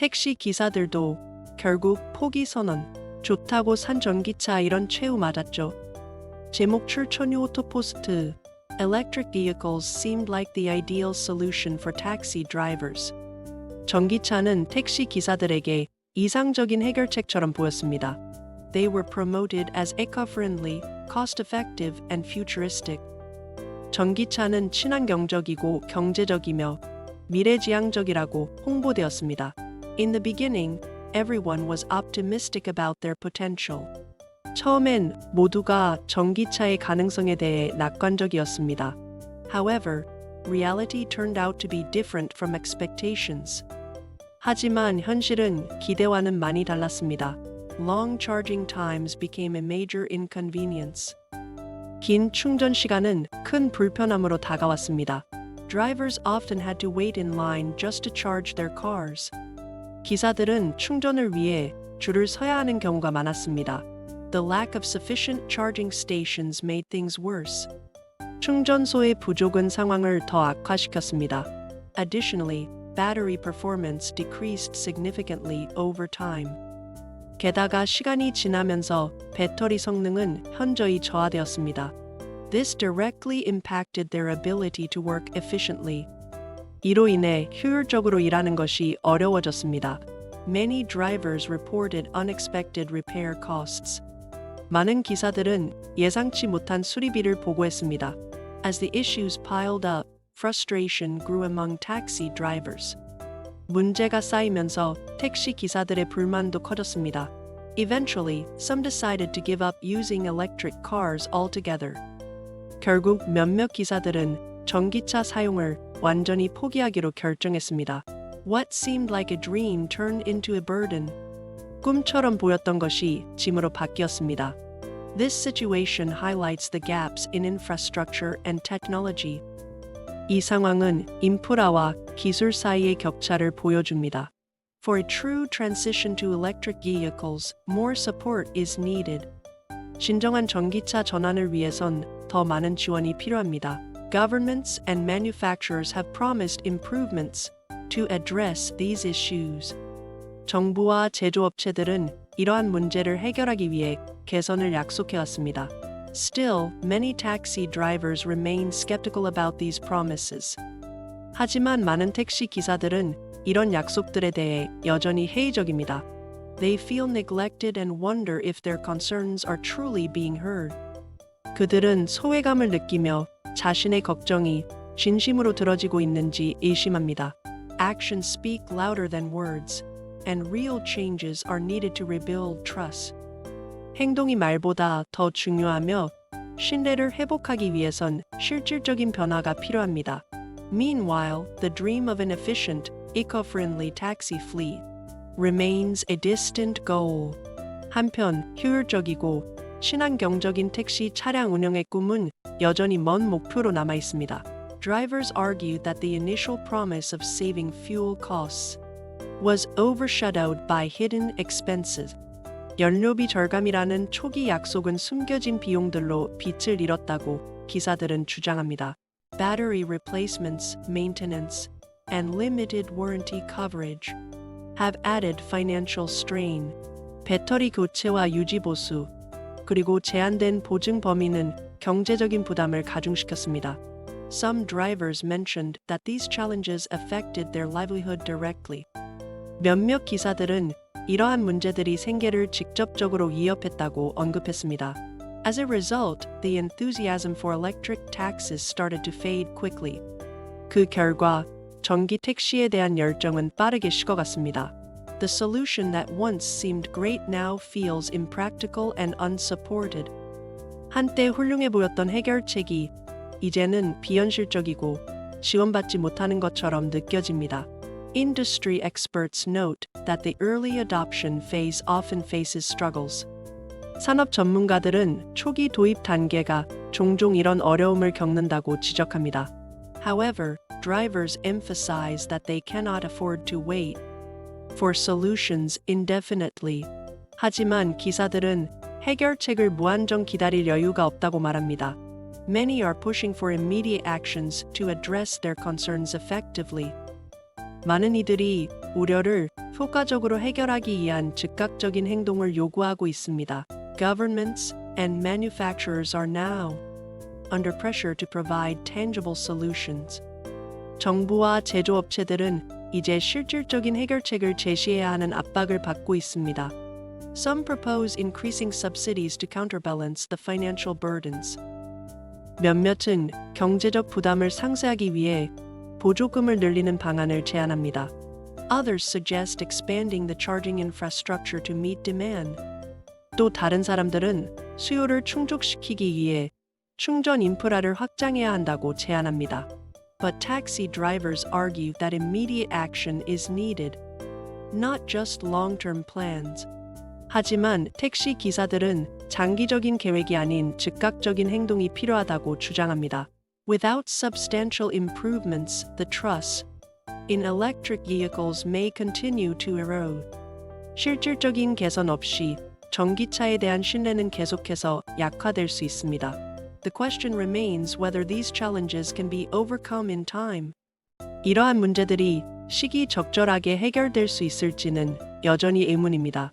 택시 기사들도 결국 포기 선언. 좋다고 산 전기차 이런 최후 맞았죠. 제목 출처뉴 오토포스트. Electric vehicles seemed like the ideal solution for taxi drivers. 전기차는 택시 기사들에게 이상적인 해결책처럼 보였습니다. They were promoted as eco-friendly, cost-effective, and futuristic. 전기차는 친환경적이고 경제적이며 미래지향적이라고 홍보되었습니다. In the beginning, everyone was optimistic about their potential. 처음엔 모두가 전기차의 가능성에 대해 낙관적이었습니다. However, reality turned out to be different from expectations. 하지만 현실은 기대와는 많이 달랐습니다. Long charging times became a major inconvenience. 긴 충전 시간은 큰 불편함으로 다가왔습니다. Drivers often had to wait in line just to charge their cars. 기사들은 충전을 위해 줄을 서야 하는 경우가 많았습니다. The lack of sufficient charging stations made things worse. 충전소의 부족은 상황을 더 악화시켰습니다. Additionally, battery performance decreased significantly over time. 게다가 시간이 지나면서 배터리 성능은 현저히 저하되었습니다. This directly impacted their ability to work efficiently. 이로 인해 효율적으로 일하는 것이 어려워졌습니다. Many drivers reported unexpected repair costs. 많은 기사들은 예상치 못한 수리비를 보고했습니다. As the issues piled up, frustration grew among taxi drivers. 문제가 쌓이면서 택시 기사들의 불만도 커졌습니다. Eventually, some decided to give up using electric cars altogether. 결국 몇몇 기사들은 전기차 사용을 완전히 포기하기로 결정했습니다. What seemed like a dream turned into a burden. 꿈처럼 보였던 것이 짐으로 바뀌었습니다. This situation highlights the gaps in infrastructure and technology. 이 상황은 인프라와 기술 사이의 격차를 보여줍니다. For a true transition to electric vehicles, more support is needed. 진정한 전기차 전환을 위해선 더 많은 지원이 필요합니다. Governments and manufacturers have promised improvements to address these issues. 정부와 제조업체들은 이러한 문제를 해결하기 위해 개선을 약속해왔습니다. Still, many taxi drivers remain skeptical about these promises. 하지만 많은 택시 기사들은 이런 약속들에 대해 여전히 회의적입니다. They feel neglected and wonder if their concerns are truly being heard. 그들은 소외감을 느끼며 자신의 걱정이 진심으로 들어지고 있는지 의심합니다. Actions speak louder than words, and real changes are needed to rebuild trust. 행동이 말보다 더 중요하며 신뢰를 회복하기 위해선 실질적인 변화가 필요합니다. Meanwhile, the dream of an efficient, eco-friendly taxi fleet remains a distant goal. 한편 효율적이고 친환경적인 택시 차량 운영의 꿈은 여전히 먼 목표로 남아 있습니다. Drivers argued that the initial promise of saving fuel costs was overshadowed by hidden expenses. 연료비 절감이라는 초기 약속은 숨겨진 비용들로 빛을 잃었다고 기사들은 주장합니다. Battery replacements, maintenance, and limited warranty coverage have added financial strain. 배터리 교체와 유지 보수, 그리고 제한된 보증 범위는 경제적인 부담을 가중시켰습니다. Some drivers mentioned that these challenges affected their livelihood directly. 몇몇 기사들은 이러한 문제들이 생계를 직접적으로 위협했다고 언급했습니다. As a result, the enthusiasm for electric taxis started to fade quickly. 그 결과 전기 택시에 대한 열정은 빠르게 식어갔습니다. The solution that once seemed great now feels impractical and unsupported. 한때 훌륭해 보였던 해결책이 이제는 비현실적이고 지원받지 못하는 것처럼 느껴집니다. Industry experts note that the early adoption phase often faces struggles. 산업 전문가들은 초기 도입 단계가 종종 이런 어려움을 겪는다고 지적합니다. However, drivers emphasize that they cannot afford to wait for solutions indefinitely. 하지만 기사들은 해결책을 무한정 기다릴 여유가 없다고 말합니다. Many are pushing for immediate actions to address their concerns effectively. 많은 이들이 우려를 효과적으로 해결하기 위한 즉각적인 행동을 요구하고 있습니다. Governments and manufacturers are now under pressure to provide tangible solutions. 정부와 제조업체들은 이제 실질적인 해결책을 제시해야 하는 압박을 받고 있습니다. Some propose increasing subsidies to counterbalance the financial burdens. 몇몇은 경제적 부담을 상쇄하기 위해 보조금을 늘리는 방안을 제안합니다. Others suggest expanding the charging infrastructure to meet demand. 또 다른 사람들은 수요를 충족시키기 위해 충전 인프라를 확장해야 한다고 제안합니다. But taxi drivers argue that immediate action is needed, not just long-term plans. 하지만 택시 기사들은 장기적인 계획이 아닌 즉각적인 행동이 필요하다고 주장합니다. Without substantial improvements, the trust in electric vehicles may continue to erode. 실질적인 개선 없이 전기차에 대한 신뢰는 계속해서 약화될 수 있습니다. The question remains whether these challenges can be overcome in time. 이러한 문제들이 시기적절하게 해결될 수 있을지는 여전히 의문입니다.